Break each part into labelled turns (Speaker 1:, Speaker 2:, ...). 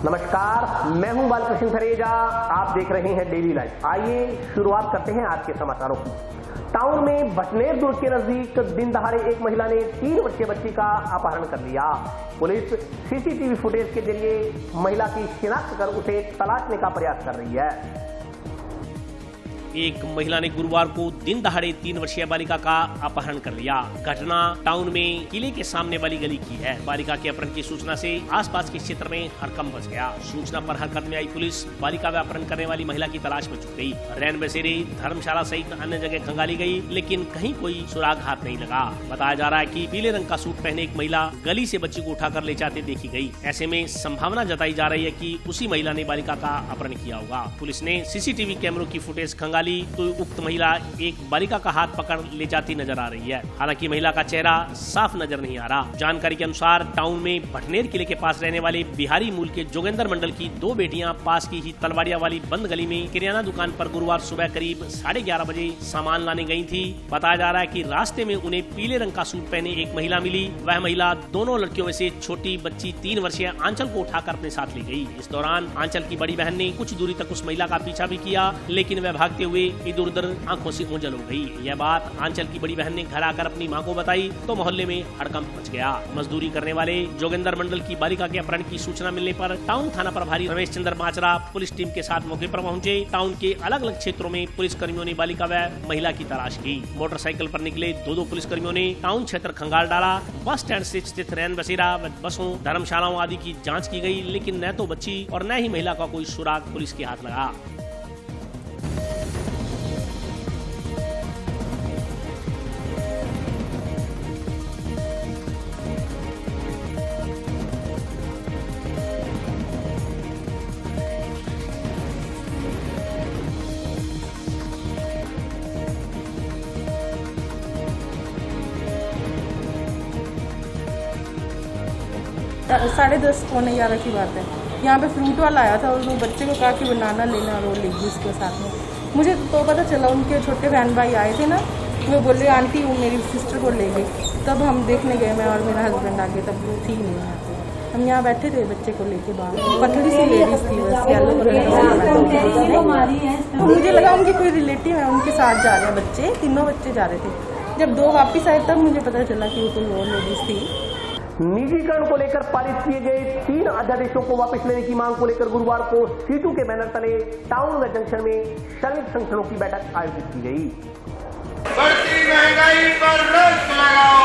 Speaker 1: नमस्कार, मैं हूं बालकृष्ण थरेजा। आप देख रहे हैं डेली लाइफ। आइए शुरुआत करते हैं आज के समाचारों की। टाउन में बटनेर दुर्ग के नजदीक दिन दहाड़े एक महिला ने 3 वर्षीय बच्ची का अपहरण कर लिया। पुलिस सीसीटीवी फुटेज के जरिए महिला की शिनाख्त कर उसे तलाशने का प्रयास कर रही है।
Speaker 2: एक महिला ने गुरुवार को दिन दहाड़े 3 वर्षीय बालिका का अपहरण कर लिया। घटना टाउन में किले के सामने वाली गली की है। बालिका के अपहरण की सूचना से आसपास के क्षेत्र में हड़कंप मच गया। सूचना पर हरकत में आई पुलिस बालिका का अपहरण करने वाली महिला की तलाश में जुट गई। रैन बसेरे, धर्मशाला सहित अन्य जगह खंगाली गई, लेकिन कहीं कोई सुराग हाथ नहीं लगा। बताया जा रहा है कि पीले रंग का सूट पहने एक महिला गली से बच्ची को उठाकर ले जाते देखी गई। ऐसे में संभावना जताई जा रही है कि उसी महिला ने बालिका का अपहरण किया होगा। पुलिस ने सीसीटीवी कैमरों की फुटेज खंगाली तो उक्त महिला एक बालिका का हाथ पकड़ ले जाती नजर आ रही है। हालांकि महिला का चेहरा साफ नजर नहीं आ रहा। जानकारी के अनुसार टाउन में भटनेर किले के पास रहने वाले बिहारी मूल के जोगेंद्र मंडल की 2 बेटियां पास की ही तलवाड़िया वाली बंद गली में किराना दुकान पर गुरुवार सुबह करीब 11:30 बजे सामान लाने गयी थी। बताया जा रहा है कि रास्ते में उन्हें पीले रंग का सूट पहने एक महिला मिली। वह महिला दोनों लड़कियों में से छोटी बच्ची 3 वर्षीय आंचल को उठाकर अपने साथ ले गई। इस दौरान आंचल की बड़ी बहन ने कुछ दूरी तक उस महिला का पीछा भी किया, लेकिन वह भागते हुए इधर उधर आंखों से ओझल हो गई। यह बात आंचल की बड़ी बहन ने घर आकर अपनी मां को बताई तो मोहल्ले में हड़कंप मच गया। मजदूरी करने वाले जोगेंद्र मंडल की बालिका के अपहरण की सूचना मिलने पर टाउन थाना प्रभारी रमेश चंद्र माचरा पुलिस टीम के साथ मौके पर पहुंचे। टाउन के अलग अलग क्षेत्रों में पुलिस कर्मियों ने बालिका व महिला की तलाश की। मोटरसाइकिल पर निकले 2 पुलिस कर्मियों ने टाउन क्षेत्र खंगाल डाला। बस स्टैंड से स्थित रैन बसेरा व बसों, धर्मशालाओं आदि की जाँच की गयी, लेकिन न तो बच्ची और न ही महिला का कोई सुराग पुलिस के हाथ लगा।
Speaker 3: साढ़े 10 पौने 11 की बात है। यहाँ पे फ्रूट वाला आया था और वो बच्चे को कहा कि बनाना लेना, और वो ले गई उसके साथ में। मुझे तो पता चला उनके छोटे बहन भाई आए थे ना, वो बोले आंटी वो मेरी सिस्टर को ले गई। तब हम देखने गए, मैं और मेरा हस्बैंड आ गए, तब वो थी नहीं यहाँ पे। हम यहाँ बैठे थे बच्चे को लेके बाहर। पतली सी लेडीज थी, बस येलो कलर। तो मुझे लगा उनके कोई रिलेटिव है, उनके साथ जा रहे हैं बच्चे, तीनों बच्चे जा रहे थे। जब 2 वापिस आए तब मुझे पता चला कि वो कोई और लेडीज थी।
Speaker 1: निजीकरण को लेकर पारित किए गए 3 अध्यादेशों को वापस लेने की मांग को लेकर गुरुवार को सीटू के बैनर तले टाउन व जंक्शन में श्रमिक संगठनों की बैठक आयोजित की गई।
Speaker 4: बढ़ती महंगाई पर रोक लगाओ,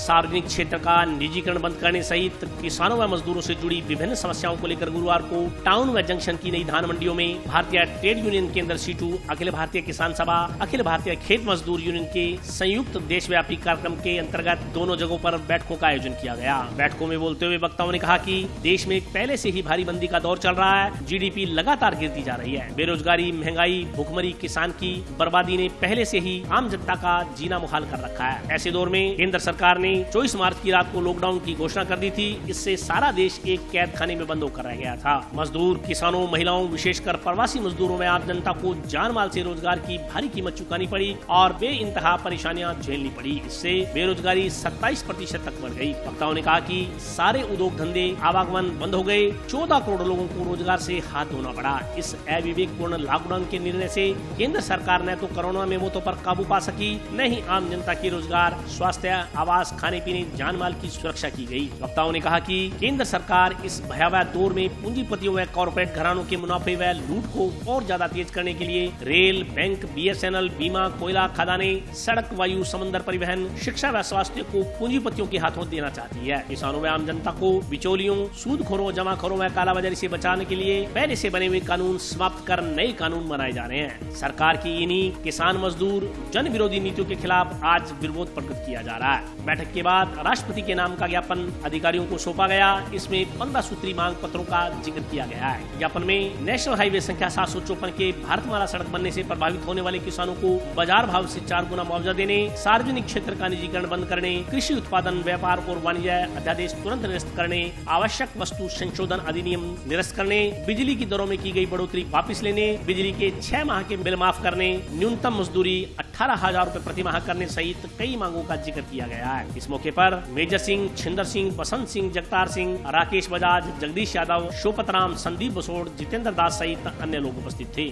Speaker 2: सार्वजनिक क्षेत्र का निजीकरण बंद करने सहित किसानों व मजदूरों से जुड़ी विभिन्न समस्याओं को लेकर गुरुवार को टाउन व जंक्शन की नई धान मंडियों में भारतीय ट्रेड यूनियन केंद्र सीटू, अखिल भारतीय किसान सभा, अखिल भारतीय खेत मजदूर यूनियन के संयुक्त देशव्यापी कार्यक्रम के अंतर्गत दोनों जगहों पर बैठकों का आयोजन किया गया। बैठकों में बोलते हुए वक्ताओं ने कहा कि देश में पहले से ही भारी मंदी का दौर चल रहा है। जीडीपी लगातार गिरती जा रही है। बेरोजगारी, महंगाई, भूखमरी, किसान की बर्बादी ने पहले से ही आम जनता का जीना मुहाल कर रखा है। ऐसे दौर में केंद्र सरकार ने 24 मार्च की रात को लॉकडाउन की घोषणा कर दी थी। इससे सारा देश एक कैद खाने में बंद होकर रह गया था। मजदूर, किसानों, महिलाओं, विशेषकर प्रवासी मजदूरों में आम जनता को जान माल से रोजगार की भारी कीमत चुकानी पड़ी और बेइंतहा परेशानियां झेलनी पड़ी। इससे बेरोजगारी 27% तक बढ़ गई। वक्ताओं ने कहा कि सारे उद्योग धंधे, आवागमन बंद हो गए। 14 करोड़ लोगों को रोजगार से हाथ धोना पड़ा। इस अविवेकपूर्ण लॉकडाउन के निर्णय से केंद्र सरकार न तो कोरोना में मौतों पर काबू पा सकी, न ही आम जनता की रोजगार, स्वास्थ्य, आवास, खाने पीने, जान माल की सुरक्षा की गई। वक्ताओं ने कहा कि केंद्र सरकार इस भयावह दौर में पूंजीपतियों व कॉर्पोरेट घरानों के मुनाफे व लूट को और ज्यादा तेज करने के लिए रेल, बैंक, बीएसएनएल, बीमा, कोयला, खदाने, सड़क, वायु, समंदर परिवहन, शिक्षा व स्वास्थ्य को पूंजीपतियों के हाथों देना चाहती है। किसानों व आम जनता को बिचौलियों, सूदखोरों, जमाखोरों व कालाबाजारी से बचाने के लिए पहले से बने हुए कानून समाप्त कर नए कानून बनाए जा रहे हैं। सरकार की इन्हीं किसान, मजदूर, जन विरोधी नीतियों के खिलाफ आज विरोध प्रकट किया जा रहा है। बैठक के बाद राष्ट्रपति के नाम का ज्ञापन अधिकारियों को सौंपा गया। इसमें 15 सूत्री मांग पत्रों का जिक्र किया गया है। ज्ञापन में नेशनल हाईवे संख्या 754 के भारतमाला सड़क बनने से प्रभावित होने वाले किसानों को बाजार भाव से 4 गुना मुआवजा देने, सार्वजनिक क्षेत्र का निजीकरण बंद करने, कृषि उत्पादन, व्यापार और वाणिज्य अध्यादेश तुरंत निरस्त करने, आवश्यक वस्तु संशोधन अधिनियम निरस्त करने, बिजली की दरों में की गई बढ़ोतरी वापस लेने, बिजली के 6 माह के बिल माफ करने, न्यूनतम मजदूरी 18,000 रुपए प्रति माह करने सहित कई मांगों का जिक्र किया गया है। इस मौके पर मेजर सिंह, छिंदर सिंह, बसंत सिंह, जगतार सिंह, राकेश बजाज, जगदीश यादव, शोपत राम, संदीप बसोड़, जितेंद्र दास सहित अन्य लोग उपस्थित थे।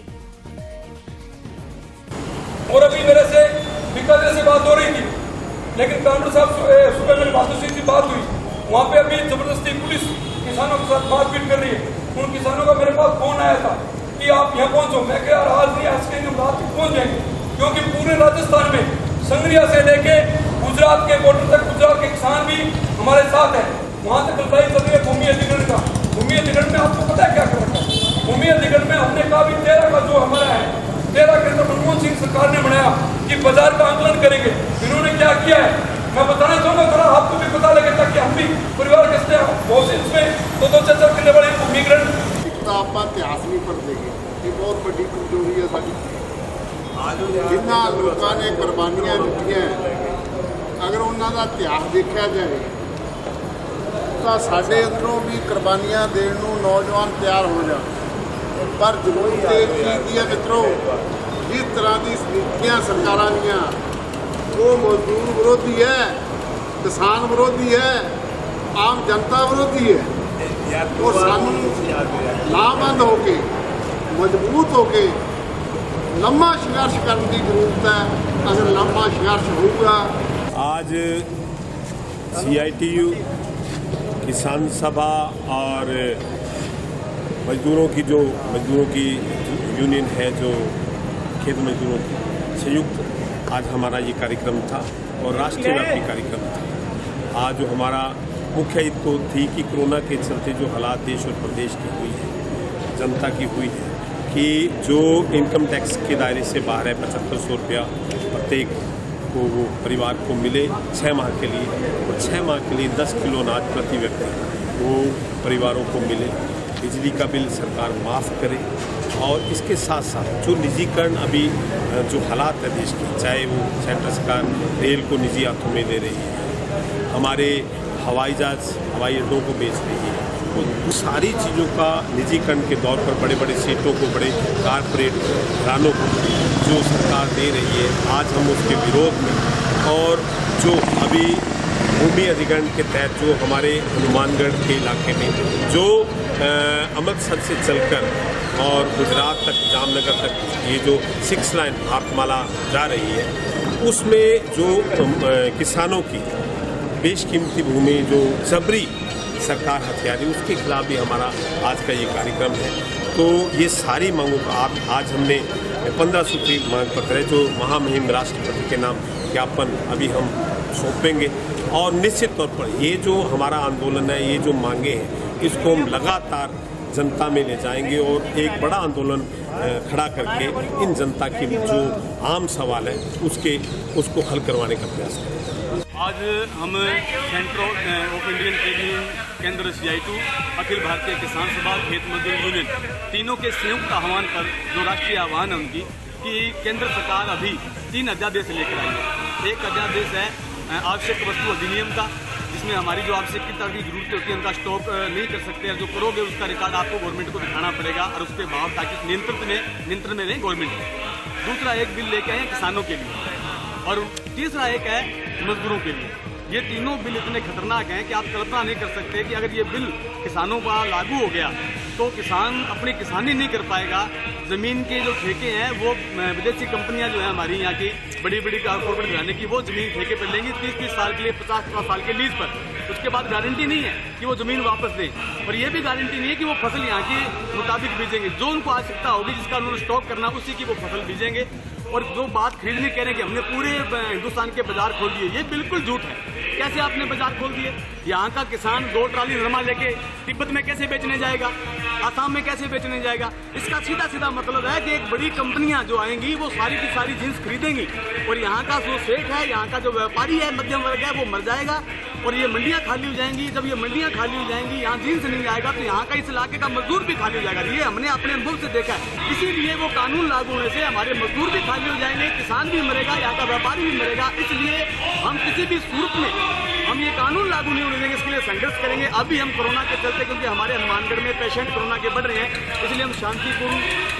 Speaker 5: और अभी मेरे से बीकानेर से बात हो रही थी, लेकिन कांग्रेस साहब सुबह मेरी बहादुर सिंह से बात हुई, वहाँ पे अभी जबरदस्ती पुलिस किसानों के साथ मारपीट कर रही है। उन किसानों का मेरे पास फोन आया था कि आप यहाँ पहुँचो। मैं कह यार आज नहीं, आज कहीं हम रात तक पहुँच जाएंगे, क्योंकि पूरे राजस्थान में संगरिया से लेके गुजरात के बॉर्डर तक गुजरात के किसान भी हमारे साथ हैं। वहाँ तक लड़ाई चल रही है भूमि अधिग्रहण का। भूमि अधिग्रहण में आपको पता है क्या कर रखा है? भूमि अधिग्रहण में हमने कहा भी 13 का जो हमारा है, 13 के अंदर मनमोहन सिंह सरकार ने बनाया कि बाजार का आंदोलन करेंगे। इन्होंने क्या किया है मैं बताना चाहूंगा, थोड़ा आपको भी पता लगे ताकि हम भी परिवार के बहुत से इसमें तो चर्चा करने वाले भूमिकरण
Speaker 6: आप इतिहास नहीं पढ़ते ये बहुत बड़ी कमजोरी है साड़ी। जिन्ना लोगों ने कुर्बानियां दित्तियां अगर उन्होंने इतिहास देखा जाए तो साढ़े अंदरों भी कुर्बानियां देने को नौजवान तैयार हो जाए, पर जरूरत एक चीज़ की है मित्रों, जिस तरह की नीतियां सरकारां दियां वो मजदूर विरोधी है, किसान विरोधी है, आम जनता विरोधी है। वो सानू लाभबंद होके मजबूत होके लंबा संघर्ष करने की जरूरत है। अगर लंबा संघर्ष होगा,
Speaker 7: आज CITU किसान सभा और मजदूरों की यूनियन है, जो खेत मजदूरों की संयुक्त आज हमारा ये कार्यक्रम था और राष्ट्रीय व्यापी कार्यक्रम था। आज जो हमारा मुख्य हित तो थी कि कोरोना के चलते जो हालात देश और प्रदेश की हुई है, जनता की हुई है, कि जो इनकम टैक्स के दायरे से बाहर है 7500 रुपया प्रत्येक को वो परिवार को मिले 6 माह के लिए, और 6 माह के लिए 10 किलो अनाज प्रति व्यक्ति वो परिवारों को मिले। बिजली का बिल सरकार माफ़ करे, और इसके साथ साथ जो निजीकरण अभी जो हालात है देश के, चाहे वो सेंट्रल सरकार रेल को निजी हाथों में ले रही है, हमारे हवाई जहाज हवाई अड्डों को बेच रही है, तो सारी चीज़ों का निजीकरण के दौर पर बड़े बड़े सेठों को, बड़े कारपोरेट घरानों को जो सरकार दे रही है, आज हम उसके विरोध में, और जो अभी भूमि अधिग्रहण के तहत जो हमारे हनुमानगढ़ के इलाके में जो अमृतसर से चलकर और गुजरात तक, जामनगर तक ये जो 6 लाइन भारतमाला जा रही है, उसमें जो किसानों की बेशकीमती भूमि जो जबरी सरकार हथिया रही, उसके खिलाफ भी हमारा आज का ये कार्यक्रम है। तो ये सारी मांगों का आज हमने 15 सूत्री मांग पत्र है जो महामहिम राष्ट्रपति के नाम ज्ञापन अभी हम सौंपेंगे, और निश्चित तौर पर ये जो हमारा आंदोलन है, ये जो मांगे हैं, इसको हम लगातार जनता में ले जाएंगे और एक बड़ा आंदोलन खड़ा करके इन जनता की जो आम सवाल है उसको हल करवाने का प्रयास करेंगे।
Speaker 8: आज हम centre of Indian trade union केंद्र CITU, अखिल भारतीय किसान सभा, खेत मजदूर यूनियन, तीनों के संयुक्त आह्वान पर जो राष्ट्रीय आह्वान है उनकी कि केंद्र सरकार अभी 3 अध्यादेश लेकर आई है। एक अध्यादेश है आवश्यक वस्तु अधिनियम का, जिसमें हमारी जो आवश्यकता की जरूरत होती है उनका स्टॉक नहीं कर सकते हैं, जो करोगे उसका रिकॉर्ड आपको गवर्नमेंट को दिखाना पड़ेगा और उस पर भाव ताकि नियंत्रण में रहे गवर्नमेंट। दूसरा एक बिल लेके आए हैं किसानों के लिए, और तीसरा एक है मजदूरों के लिए। ये तीनों बिल इतने खतरनाक हैं कि आप कल्पना नहीं कर सकते कि अगर ये बिल किसानों पर लागू हो गया तो किसान अपनी किसानी नहीं कर पाएगा। ज़मीन के जो ठेके हैं वो विदेशी कंपनियां जो है हमारी यहाँ की बड़ी बड़ी कॉर्पोरेट घराने की, वो ज़मीन ठेके पर लेंगी 30-30 साल के लिए, 50-50 साल के लीज पर। उसके बाद गारंटी नहीं है कि वो ज़मीन वापस दें, और ये भी गारंटी नहीं है कि वो फसल यहाँ के मुताबिक बीजेंगे। जो उनको आवश्यकता होगी, जिसका उन्होंने स्टॉक करना, उसी की वो फसल बीजेंगे। और जो बात खरीदने कह रहे हैं कि हमने पूरे हिंदुस्तान के बाजार खोल दिए, ये बिल्कुल झूठ है। कैसे आपने बाजार खोल दिए? यहाँ का किसान 2 ट्राली नरमा लेके तिब्बत में कैसे बेचने जाएगा, आसाम में कैसे बेचने जाएगा? इसका सीधा सीधा मतलब है कि एक बड़ी कंपनियां जो आएंगी वो सारी की सारी जींस खरीदेंगी, और यहाँ का जो सेठ है, यहाँ का जो व्यापारी है, मध्यम वर्ग है, वो मर जाएगा, और ये मंडियां खाली हो जाएंगी। जब ये मंडियां खाली हो जाएंगी, यहाँ जींस नहीं आएगा, तो यहाँ का इस इलाके का मजदूर भी खाली हो जाएगा। ये हमने अपने अनुभव से देखा है। इसीलिए वो कानून लागू होने से हमारे मजदूर भी खाली हो जाएंगे, किसान भी मरेगा, यहाँ का व्यापारी भी मरेगा। इसलिए हम किसी भी सूरत में हम ये कानून लागू नहीं होने देंगे, इसके लिए संघर्ष करेंगे। अभी हम कोरोना के चलते, क्योंकि हमारे हनुमानगढ़ में पेशेंट कोरोना के बढ़ रहे हैं, इसलिए हम शांतिपूर्ण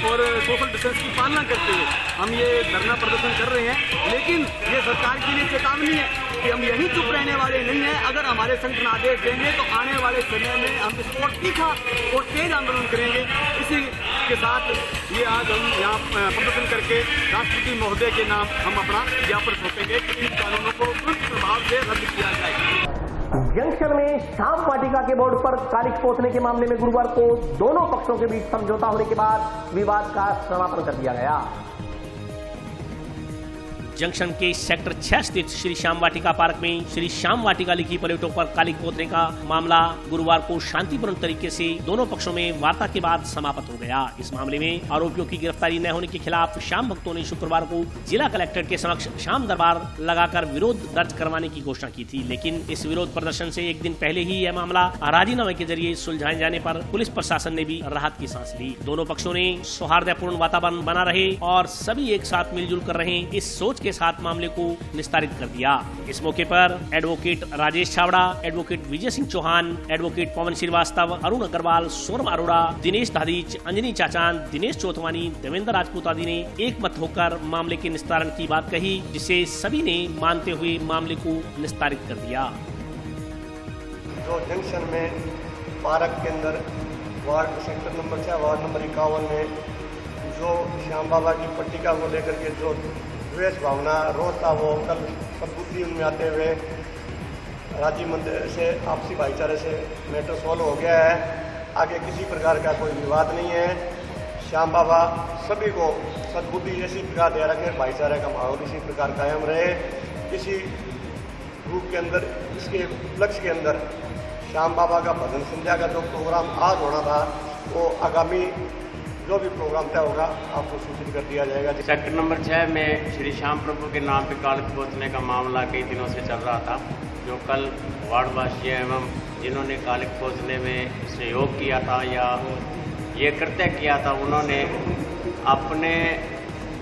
Speaker 8: और सोशल डिस्टेंस की पालना करते हुए हम ये धरना प्रदर्शन कर रहे हैं। लेकिन ये सरकार के लिए चेतावनी है कि हम यही चुप रहने वाले नहीं हैं। अगर हमारे संगठन आदेश देंगे तो आने वाले समय में हम इसको तीखा और तेज आंदोलन करेंगे। इसी के साथ ये आज हम यहाँ प्रदर्शन करके राष्ट्रपति महोदय के नाम हम अपना ज्ञापन सौंपेंगे कि इन कानूनों को तुरंत प्रभाव से रद्द किया जाए।
Speaker 1: जंक्शन में श्याम वाटिका के बोर्ड पर कालिख पोतने के मामले में गुरुवार को दोनों पक्षों के बीच समझौता होने के बाद विवाद का समापन कर दिया गया।
Speaker 2: जंक्शन के सेक्टर 6 स्थित श्री श्याम वाटिका पार्क में श्री श्याम वाटिका लिखी प्लेटों पर कालिख पोतने का मामला गुरुवार को शांतिपूर्ण तरीके से दोनों पक्षों में वार्ता के बाद समाप्त हो गया। इस मामले में आरोपियों की गिरफ्तारी न होने के खिलाफ श्याम भक्तों ने शुक्रवार को जिला कलेक्ट्रेट के समक्ष श्याम दरबार लगाकर विरोध दर्ज करवाने की घोषणा की थी, लेकिन इस विरोध प्रदर्शन से एक दिन पहले ही यह मामला राजीनामे के जरिए सुलझाए जाने पर पुलिस प्रशासन ने भी राहत की सांस ली। दोनों पक्षों ने सौहार्दपूर्ण वातावरण बना रहे और सभी एक साथ मिलजुल कर रहे, इस सोच के साथ मामले को निस्तारित कर दिया। इस मौके पर advocate Rajesh Chhawra, advocate Vijay Singh Chauhan, advocate पवन श्रीवास्तव, अरुण अग्रवाल, सोनम अरोड़ा, दिनेश धादीच, अंजनी चाचान, दिनेश चौथवानी, देवेंद्र राजपूत आदि ने एक मत होकर मामले के निस्तारण की बात कही, जिसे सभी ने मानते हुए मामले को निस्तारित कर दिया।
Speaker 9: जो जंक्शन में पार्क के अंदर ward sector number 6 ward number 51 में जो श्याम बाबा की पट्टिका को लेकर के जो द्वेष भावना रोष था, वो कल सद्बुद्धि उनमें आते हुए राज्य मंदिर से आपसी भाईचारे से मैटर सॉल्व हो गया है। आगे किसी प्रकार का कोई विवाद नहीं है। श्याम बाबा सभी को सद्बुद्धि इसी प्रकार दे रखे, भाईचारे का माहौल इसी प्रकार कायम रहे। इसी रूप के अंदर, इसके लक्ष्य के अंदर श्याम बाबा का भजन संध्या का जो प्रोग्राम आज होना था, वो आगामी जो भी प्रोग्राम तय होगा आपको सूचित कर दिया जाएगा।
Speaker 10: सेक्टर नंबर 6 में श्री श्याम प्रभु के नाम पे कालिख पोतने का मामला कई दिनों से चल रहा था, जो कल वार्डवासी एवं जिन्होंने कालिख पोतने में सहयोग किया था या ये कृत्य किया था, उन्होंने अपने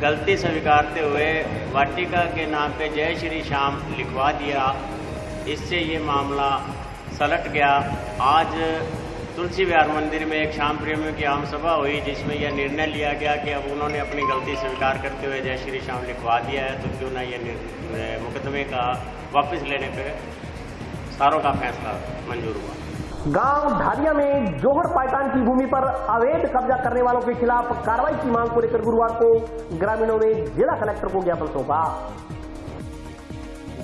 Speaker 10: गलती स्वीकारते हुए वाटिका के नाम पे जय श्री श्याम लिखवा दिया। इससे ये मामला सलट गया। आज तुलसी विहार मंदिर में एक श्याम प्रेमियों की आम सभा हुई, जिसमें यह निर्णय लिया गया कि अब उन्होंने अपनी गलती स्वीकार करते हुए जय श्री श्याम लिखवा दिया है, तो क्यों ना ये मुकदमे का वापस लेने पे सारों का फैसला मंजूर हुआ।
Speaker 1: गांव धारिया में जोहड़ पायतान की भूमि पर अवैध कब्जा करने वालों के खिलाफ कार्रवाई की मांग को लेकर गुरुवार को ग्रामीणों ने जिला कलेक्टर को ज्ञापन सौंपा।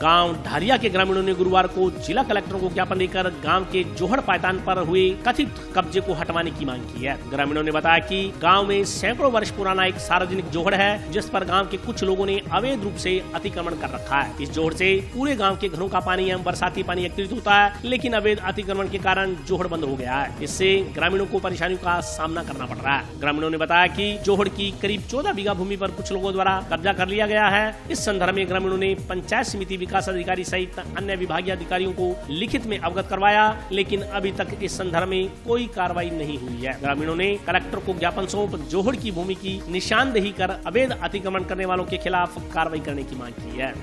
Speaker 2: गांव ढारिया के ग्रामीणों ने गुरुवार को जिला कलेक्टर को ज्ञापन देकर गांव के जोहड़ पायतान पर हुए कथित कब्जे को हटवाने की मांग की है। ग्रामीणों ने बताया कि गांव में सैकड़ों वर्ष पुराना एक सार्वजनिक जोहड़ है, जिस पर गांव के कुछ लोगों ने अवैध रूप से अतिक्रमण कर रखा है। इस जोहड़ से पूरे गांव के घरों का पानी एवं बरसाती पानी एकत्रित होता है, लेकिन अवैध अतिक्रमण के कारण जोहड़ बंद हो गया है। इससे ग्रामीणों को परेशानियों का सामना करना पड़ रहा है। ग्रामीणों ने बताया कि जोहड़ की करीब 14 बीघा भूमि पर कुछ लोगों द्वारा कब्जा कर लिया गया है। इस संदर्भ में ग्रामीणों ने पंचायत समिति विकास अधिकारी सहित अन्य विभागीय अधिकारियों को लिखित में अवगत करवाया, लेकिन अभी तक इस संदर्भ में कोई कार्रवाई नहीं हुई है। ग्रामीणों ने कलेक्टर को ज्ञापन सौंप जोहड़ की भूमि की निशानदेही कर अवैध अतिक्रमण करने वालों के खिलाफ कार्रवाई करने की मांग की है।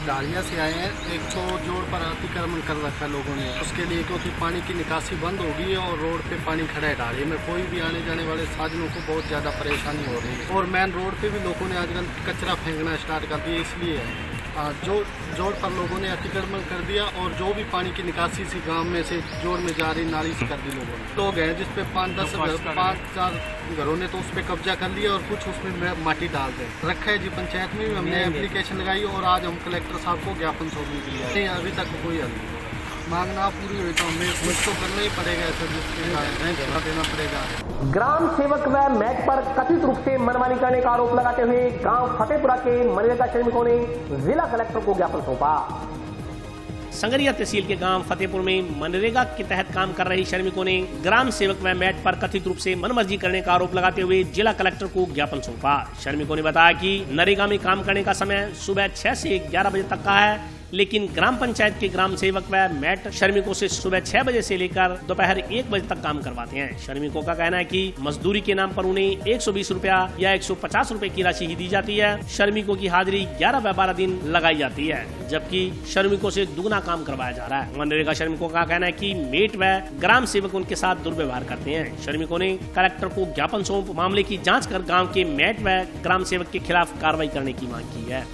Speaker 11: ढारिया से आए हैं। एक तो जोड़ पर अतिक्रमण कर रखा है लोगों ने, उसके लिए क्योंकि पानी की निकासी बंद हो गई है और रोड पे पानी खड़ा है। ढारिया में कोई भी आने जाने वाले साधनों को बहुत ज़्यादा परेशानी हो रही है और मेन रोड पे भी लोगों ने आजकल कचरा फेंकना स्टार्ट कर दिया। इसलिए जो जोड़ पर लोगों ने अतिक्रमण कर दिया और जो भी पानी की निकासी से गांव में से जोड़ में जा रही नाली से कर दी लोगों ने। लोग हैं जिसपे 5-4 घरों ने तो उस पर कब्जा कर लिया और कुछ उसमें माटी डाल दे रखा है। जी पंचायत में भी हमने एप्लीकेशन लगाई और आज हम कलेक्टर साहब को ज्ञापन सौंपने के लिए नहीं, अभी तक कोई हल नहीं। मांगना पूरी हुई तो हमें कुछ तो करना ही पड़ेगा, ऐसा जवाब देना पड़ेगा।
Speaker 1: ग्राम सेवक व मैट पर कथित रूप से मनमानी करने का आरोप लगाते हुए गांव फतेहपुरा के मनरेगा श्रमिकों ने जिला कलेक्टर को ज्ञापन सौंपा।
Speaker 2: संगरिया तहसील के गांव फतेहपुर में मनरेगा के तहत काम कर रहे श्रमिकों ने ग्राम सेवक व मैट पर कथित रूप से मनमर्जी करने का आरोप लगाते हुए जिला कलेक्टर को ज्ञापन सौंपा। श्रमिकों ने बताया कि नरेगा में काम करने का समय सुबह 6 से 11 बजे तक का है, लेकिन ग्राम पंचायत के ग्राम सेवक व मैट श्रमिकों से सुबह 6 बजे से लेकर दोपहर 1 बजे तक काम करवाते हैं। श्रमिकों का कहना है कि मजदूरी के नाम पर उन्हें 120 रुपया या 150 रुपए की राशि ही दी जाती है। श्रमिकों की हाजिरी 11 व 12 दिन लगाई जाती है, जबकि श्रमिकों से दुगना काम करवाया जा रहा है। मनरेगा श्रमिकों का कहना है कि मेट व ग्राम सेवक उनके साथ दुर्व्यवहार करते हैं। श्रमिकों ने कलेक्टर को ज्ञापन सौंप मामले की जाँच कर गाँव के मेट व ग्राम सेवक के खिलाफ कार्रवाई करने की मांग की है।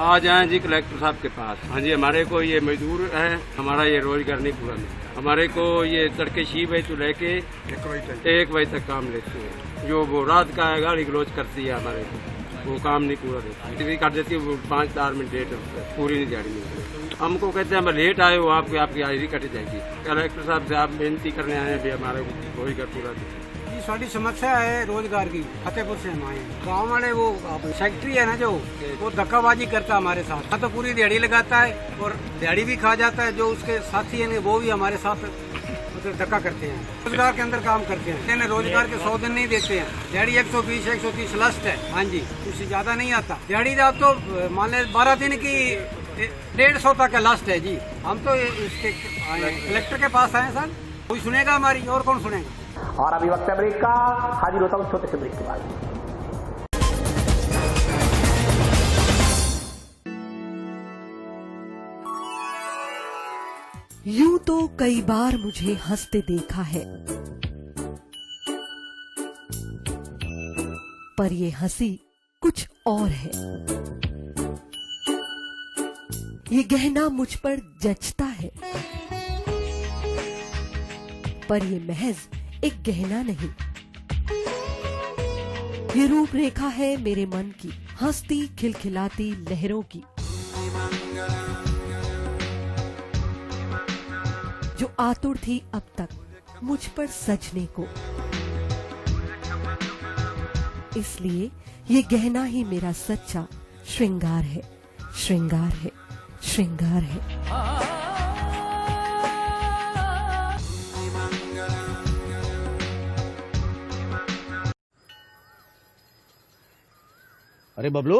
Speaker 12: आज आए जी कलेक्टर साहब के पास। हाँ जी, हमारे को ये मजदूर है, हमारा ये रोजगार नहीं पूरा मिलता। हमारे को ये तड़के 6 बजे से लेके 1 बजे तक काम लेते हैं। जो वो रात का है गाड़ी क्लोज करती है, हमारे को वो काम नहीं पूरा देती, कर देती है। वो 5-4 मिनट लेट पूरी नहीं दिहाड़ी मिलती। हमको कहते हैं हम लेट आए हो, आपकी हाजिरी कट जाएगी। कलेक्टर साहब से आप बेनती करने आए हैं भी हमारे रोजगार पूरा देते।
Speaker 13: साड़ी समस्या है रोजगार की। फतेहपुर से हम आए हैं। गाँव वाले वो सेक्रेटरी है ना, जो वो धक्काबाजी करता है हमारे साथ। तो पूरी दिहाड़ी लगाता है और दिहाड़ी भी खा जाता है। जो उसके साथी है वो भी हमारे साथ मतलब धक्का करते हैं। रोजगार के अंदर काम करते हैं, रोजगार के 100 दिन नहीं देते हैं। दिहाड़ी 120-130 लास्ट है। हाँ जी, उससे ज्यादा नहीं आता। दिहाड़ी आप तो मान ले 12 दिन की 150 तक का लास्ट है जी। हम तो इसके कलेक्टर के पास आए सर, कोई सुनेगा हमारी और कौन सुनेगा।
Speaker 1: और अभी वक्त है ब्रेक का, हाजिर होता हूँ छोटे से ब्रेक के बाद।
Speaker 14: यूं तो कई बार मुझे हंसते देखा है, पर ये हंसी कुछ और है। ये गहना मुझ पर जचता है, पर ये महज एक गहना नहीं, ये रूपरेखा है मेरे मन की, हंसती खिलखिलाती लहरों की, जो आतुर थी अब तक मुझ पर सजने को। इसलिए ये गहना ही मेरा सच्चा श्रृंगार है, श्रृंगार है, श्रृंगार है।
Speaker 15: अरे बबलू,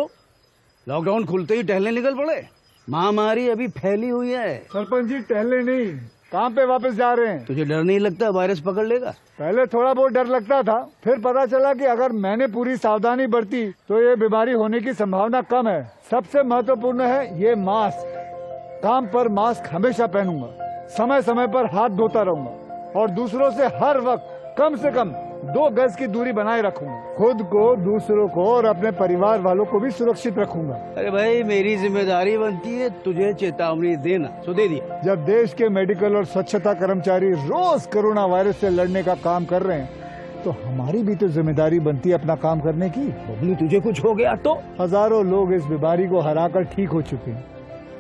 Speaker 15: लॉकडाउन खुलते ही टहलने निकल पड़े। महामारी अभी फैली हुई है।
Speaker 16: सरपंच जी, टहलने नहीं, काम पे वापस जा रहे हैं।
Speaker 15: तुझे डर नहीं लगता वायरस पकड़ लेगा?
Speaker 16: पहले थोड़ा बहुत डर लगता था, फिर पता चला कि अगर मैंने पूरी सावधानी बरती तो ये बीमारी होने की संभावना कम है। सबसे महत्वपूर्ण है ये मास्क। काम पर मास्क हमेशा पहनूंगा, समय समय पर हाथ धोता रहूंगा और दूसरों से हर वक्त कम से कम 2 गज की दूरी बनाए रखूंगा। खुद को, दूसरों को और अपने परिवार वालों को भी सुरक्षित रखूंगा।
Speaker 15: अरे भाई, मेरी जिम्मेदारी बनती है तुझे चेतावनी देना, तो दे दिया।
Speaker 16: जब देश के मेडिकल और स्वच्छता कर्मचारी रोज कोरोना वायरस से लड़ने का काम कर रहे हैं, तो हमारी भी तो जिम्मेदारी बनती है अपना काम करने की।
Speaker 15: बबलू, तुझे कुछ हो गया तो?
Speaker 16: हजारों लोग इस बीमारी को हराकर ठीक हो चुके हैं,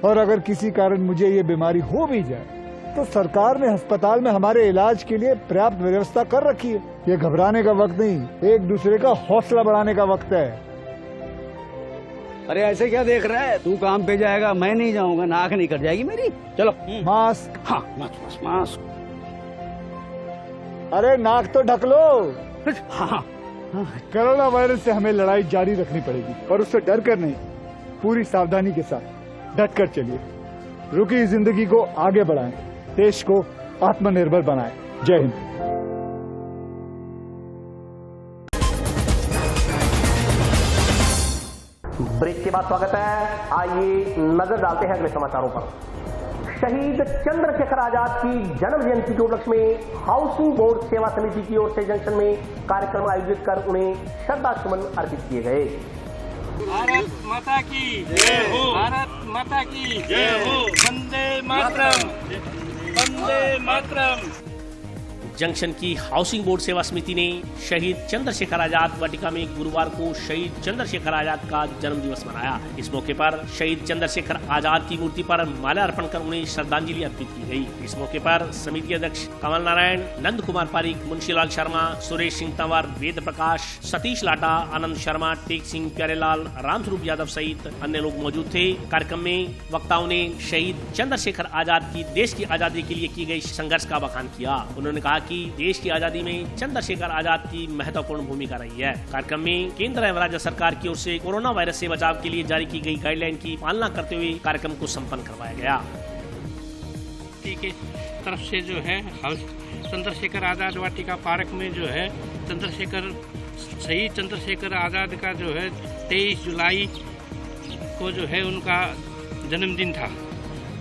Speaker 16: और अगर किसी कारण मुझे ये बीमारी हो भी जाए तो सरकार ने अस्पताल में हमारे इलाज के लिए पर्याप्त व्यवस्था कर रखी है। ये घबराने का वक्त नहीं, एक दूसरे का हौसला बढ़ाने का वक्त है।
Speaker 15: अरे ऐसे क्या देख रहा है? तू काम पे जाएगा, मैं नहीं जाऊंगा, नाक नहीं कट जाएगी मेरी। चलो
Speaker 16: मास्क।
Speaker 15: हाँ, मास्क मास्क।
Speaker 16: अरे नाक तो ढक लो।
Speaker 15: हाँ।
Speaker 16: कोरोना वायरस से हमें लड़ाई जारी रखनी पड़ेगी, और उससे डर कर नहीं, पूरी सावधानी के साथ डट कर चलिए। रुकी जिंदगी को आगे बढ़ाएं, देश को आत्मनिर्भर बनाएं। जय हिंद।
Speaker 1: ब्रेक के बाद स्वागत है। आइए नजर डालते हैं अगले समाचारों पर। शहीद चंद्रशेखर आजाद की जन्म जयंती के उपलक्ष्य में हाउसिंग बोर्ड सेवा समिति की ओर से जंक्शन में कार्यक्रम आयोजित कर उन्हें श्रद्धा सुमन अर्पित किए गए।
Speaker 5: भारत माता की जय हो, भारत माता की जय हो, वंदे मातरम, वंदे मातरम।
Speaker 2: जंक्शन की हाउसिंग बोर्ड सेवा समिति ने शहीद चंद्रशेखर आजाद वाटिका में गुरुवार को शहीद चंद्रशेखर आजाद का जन्म दिवस मनाया। इस मौके पर शहीद चंद्रशेखर आजाद की मूर्ति पर माल्यार्पण कर उन्हें श्रद्धांजलि अर्पित की गई। इस मौके पर समिति अध्यक्ष कमल नारायण, नंद कुमार पारिक, मुंशीलाल शर्मा, सुरेश सिंह तंवर, वेद प्रकाश, सतीश लाटा, आनंद शर्मा, टेक सिंह, प्यारेलाल, रामस्वरूप यादव सहित अन्य लोग मौजूद थे। कार्यक्रम में वक्ताओं ने शहीद चंद्रशेखर आजाद की देश की आजादी के लिए की गई संघर्ष का बखान किया। उन्होंने कहा कि देश की आजादी में चंद्रशेखर आजाद की महत्वपूर्ण भूमिका रही है। कार्यक्रम में केंद्र एवं राज्य सरकार की ओर से कोरोना वायरस से बचाव के लिए जारी की गई गाइडलाइन की पालना करते हुए कार्यक्रम को संपन्न करवाया गया।
Speaker 17: की तरफ से जो है चंद्रशेखर आजाद वाटिका पार्क में जो है शहीद चंद्रशेखर आजाद का जो है 23 जुलाई को जो है उनका जन्मदिन था।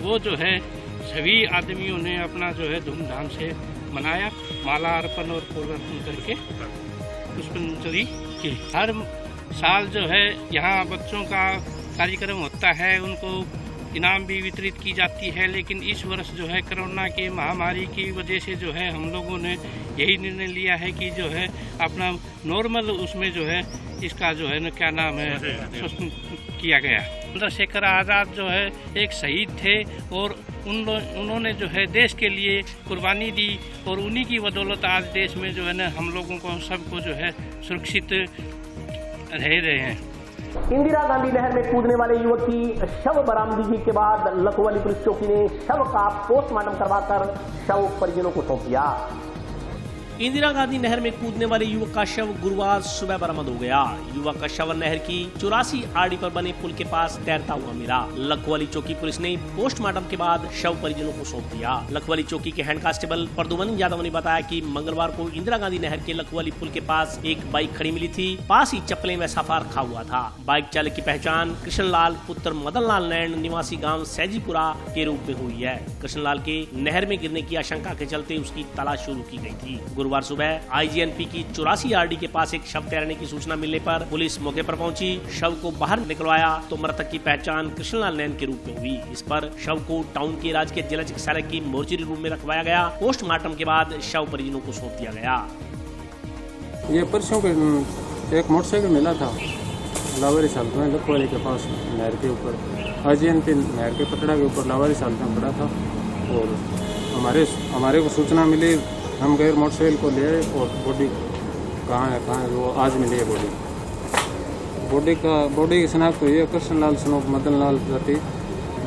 Speaker 17: वो जो है सभी आदमियों ने अपना जो है धूमधाम से मनाया, माला अर्पण और फूल अर्पण करके पुष्पांजलि की। हर साल जो है यहाँ बच्चों का कार्यक्रम होता है, उनको इनाम भी वितरित की जाती है, लेकिन इस वर्ष जो है कोरोना की महामारी की वजह से जो है हम लोगों ने यही निर्णय लिया है कि जो है अपना नॉर्मल उसमें जो है इसका जो है ना क्या नाम है किया गया। चंद्रशेखर आज़ाद जो है एक शहीद थे और उन्होंने जो है देश के लिए कुर्बानी दी और उन्हीं की बदौलत आज देश में जो है ना हम लोगों को सबको जो है सुरक्षित रह रहे हैं।
Speaker 1: इंदिरा गांधी नहर में कूदने वाले युवक की शव बरामदगी के बाद लखोवाली पुलिस चौकी ने शव का पोस्टमार्टम करवाकर शव परिजनों को सौंप दिया।
Speaker 2: इंदिरा गांधी नहर में कूदने वाले युवक का शव गुरुवार सुबह बरामद हो गया। युवक का शव नहर की 84 आरडी पर बने पुल के पास तैरता हुआ मिला। लखवाली चौकी पुलिस ने पोस्टमार्टम के बाद शव परिजनों को सौंप दिया। लखवाली चौकी के हेड कांस्टेबल प्रदुमन यादव ने बताया कि मंगलवार को इंदिरा गांधी नहर के लखवाली पुल के पास एक बाइक खड़ी मिली थी। पास ही चप्पलें व साफा रखा हुआ था। बाइक चालक की पहचान कृष्णलाल पुत्र मदन लाल नैन निवासी गाँव सैजीपुरा के रूप में हुई है। कृष्णलाल के नहर में गिरने की आशंका के चलते उसकी तलाश शुरू की गई थी। गुरुवार सुबह आईजीएनपी की 84 आरडी के पास एक शव तैरने की सूचना मिलने पर पुलिस मौके पर पहुंची। शव को बाहर निकलवाया तो मृतक की पहचान कृष्णलाल नैन के रूप में हुई। इस पर शव को टाउन के राजकीय जिला चिकित्सालय की मोर्चरी रूम में रखवाया गया। पोस्टमार्टम के बाद शव परिजनों को सौंप दिया गया।
Speaker 18: ये परसों को एक मोटरसाइकिल मिला था लावारी साल में लखवाली के पास नहर के ऊपर, आईजीएनपी नहर के पटड़ा के ऊपर लावारी साल में पड़ा था और हमारे को सूचना मिली। हम गए मोटरसाइकिल को ले आए और बॉडी कहाँ है वो आज मिली है। बॉडी की शनाख्त हुई है। कृष्णलाल सनोप मदन लाल जाति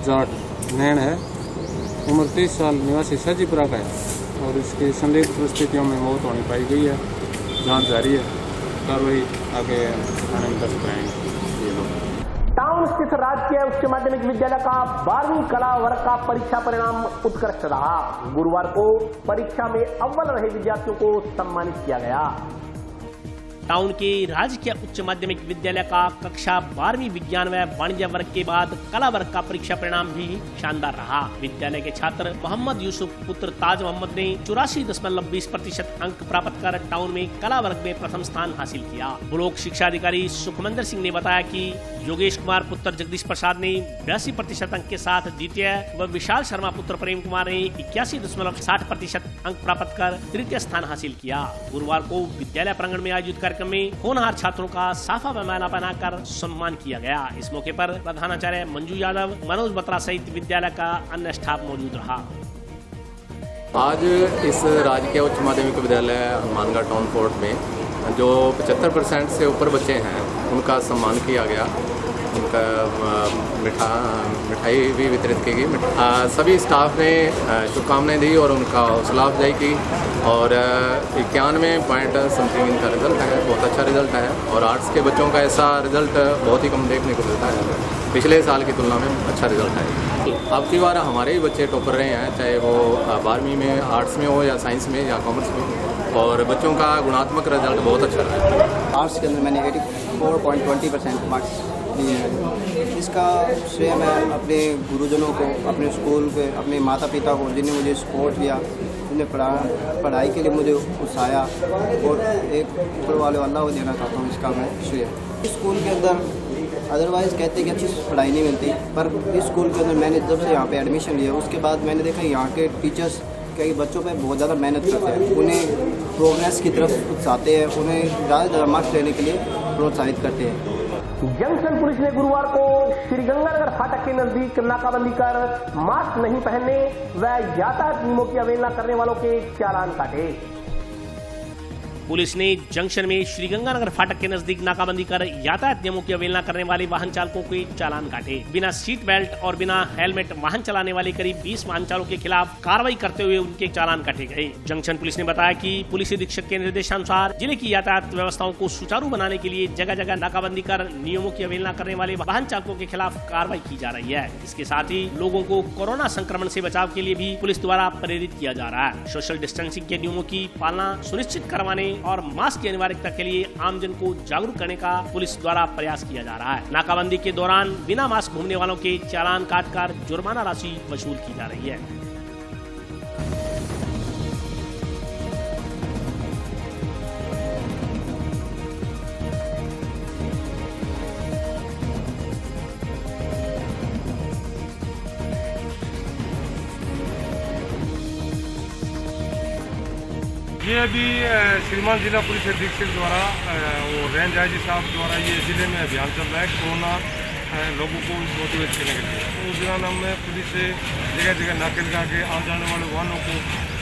Speaker 18: जाट नैन है, उम्र 30 साल, निवासी सजीपुरा का है और इसकी संदिग्ध परिस्थितियों में मौत होनी पाई गई है। जांच जारी है, कार्रवाई आगे थाने में दर्ज कराएंगे ये लोग।
Speaker 1: टाउन स्थित राजकीय उच्च माध्यमिक विद्यालय का 12वीं कला वर्ग का परीक्षा परिणाम उत्कृष्ट रहा। गुरुवार को परीक्षा में अव्वल रहे विद्यार्थियों को सम्मानित किया गया। टाउन के राजकीय उच्च माध्यमिक विद्यालय का कक्षा 12वीं विज्ञान व वाणिज्य वर्ग के बाद कला वर्ग का परीक्षा परिणाम भी शानदार रहा। विद्यालय के छात्र मोहम्मद यूसुफ पुत्र ताज मोहम्मद ने 84.20% अंक प्राप्त कर टाउन में कला वर्ग में प्रथम स्थान हासिल किया। ब्लॉक शिक्षा अधिकारी सुखमंदर सिंह ने बताया कि योगेश कुमार पुत्र जगदीश प्रसाद ने 82% अंक के साथ द्वितीय व विशाल शर्मा पुत्र प्रेम कुमार ने 81.60% अंक प्राप्त कर तृतीय स्थान हासिल किया। गुरुवार को विद्यालय प्रांगण में आयोजित कार्यक्रम में होनहार छात्रों का साफा पैमाना बनाकर सम्मान किया गया। इस मौके पर प्रधानाचार्य मंजू यादव, मनोज बत्रा सहित विद्यालय का अन्य स्टाफ मौजूद रहा।
Speaker 19: आज इस राजकीय उच्च माध्यमिक विद्यालय हनुमानगढ़ टाउन फोर्ट में जो 75% से ऊपर बच्चे हैं उनका सम्मान किया गया। उनका मिठाई भी वितरित की गई। सभी स्टाफ ने शुभकामनाएं दी और उनका हौसला अफजाई की और 91 पॉइंट समथिंग इनका रिजल्ट है। बहुत अच्छा रिजल्ट है और आर्ट्स के बच्चों का ऐसा रिजल्ट बहुत ही कम देखने को मिलता है। पिछले साल की तुलना में अच्छा रिजल्ट है। अब की बार हमारे ही बच्चे टॉपर रहे हैं, चाहे वो 12वीं में आर्ट्स में हो या साइंस में या कॉमर्स में, और बच्चों का गुणात्मक रिजल्ट बहुत अच्छा रहा है।
Speaker 20: आर्ट्स के अंदर मैंने 84.20% मार्क्स लिए हैं। इसका श्रेय मैं अपने गुरुजनों को, अपने स्कूल के, अपने माता पिता को जिन्हें मुझे सपोर्ट किया, जिन्हें पढ़ाई के लिए मुझे उत्साया और एक ऊपर वाले अल्लाह को देना चाहता हूँ। इसका मैं श्रेय स्कूल के अंदर अदरवाइज़ कहते हैं कि अच्छी पढ़ाई नहीं मिलती, पर इस स्कूल के अंदर मैंने जब से यहाँ पे एडमिशन लिया उसके बाद मैंने देखा यहाँ के टीचर्स क्योंकि बच्चों पे बहुत ज़्यादा मेहनत करते हैं, उन्हें प्रोग्रेस की तरफ उत्साहते हैं, उन्हें ज़्यादा से ज़्यादा मार्क्स लेने के लिए प्रोत्साहित करते हैं।
Speaker 1: जंक्शन पुलिस ने गुरुवार को श्रीगंगानगर फाटक के नजदीक नाकाबंदी कर मास्क नहीं पहनने व यातायात नियमों की अवहेलना करने वालों के चालान काटे।
Speaker 2: पुलिस ने जंक्शन में श्रीगंगानगर फाटक के नजदीक नाकाबंदी कर यातायात नियमों की अवहेलना करने वाले वाहन चालकों के चालान काटे। बिना सीट बेल्ट और बिना हेलमेट वाहन चलाने वाले करीब 20 वाहन चालकों के खिलाफ कार्रवाई करते हुए उनके चालान काटे गए। जंक्शन पुलिस ने बताया कि पुलिस अधीक्षक के निर्देशानुसार जिले की यातायात व्यवस्थाओं को सुचारू बनाने के लिए जगह जगह नाकाबंदी कर नियमों की अवहेलना करने वाले वाहन चालकों के खिलाफ कार्रवाई की जा रही है। इसके साथ ही लोगों को कोरोना संक्रमण से बचाव के लिए भी पुलिस द्वारा प्रेरित किया जा रहा है। सोशल डिस्टेंसिंग के नियमों की पालना सुनिश्चित करवाने और मास्क की अनिवार्यता के लिए आमजन को जागरूक करने का पुलिस द्वारा प्रयास किया जा रहा है। नाकाबंदी के दौरान बिना मास्क घूमने वालों के चालान काटकर जुर्माना राशि वसूल की जा रही है।
Speaker 21: ये अभी श्रीमान जिला पुलिस अधीक्षक द्वारा और रेंज आईजी साहब द्वारा ये जिले में अभियान चल रहा है कोरोना लोगों को मोटिवेट करने के लिए। तो उस दौरान हम पुलिस से जगह जगह नाके लगा के आने जाने वाले वाहनों को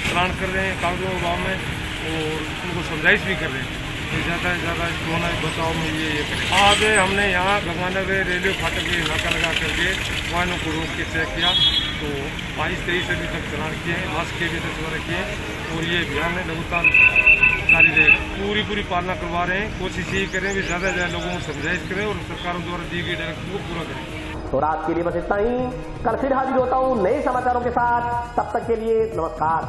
Speaker 21: चलान कर रहे हैं कागजों के भाव में और उनको समझाइश भी कर रहे हैं कि ज़्यादा से ज़्यादा कोरोना बचाव में ये करें। आज हमने यहाँ गंगानगर रेलवे फाटक के नाका लगा करके वाहनों को रोक के चेक किया तो 22-23 अभी तक चलान किए हैं, मास्क के भी तस्वीरें किए और ये अभियान में लगातार जारी रहेगा। पूरी पालना करवा रहे हैं। कोशिश यही करें भी ज़्यादा से ज़्यादा लोगों को समझाइश करें और सरकारों द्वारा दी गई डायरेक्टिव को पूरा करें।
Speaker 1: तो रात के लिए बस इतना ही। कल फिर हाजिर होता हूँ नए समाचारों के साथ। तब तक के लिए नमस्कार।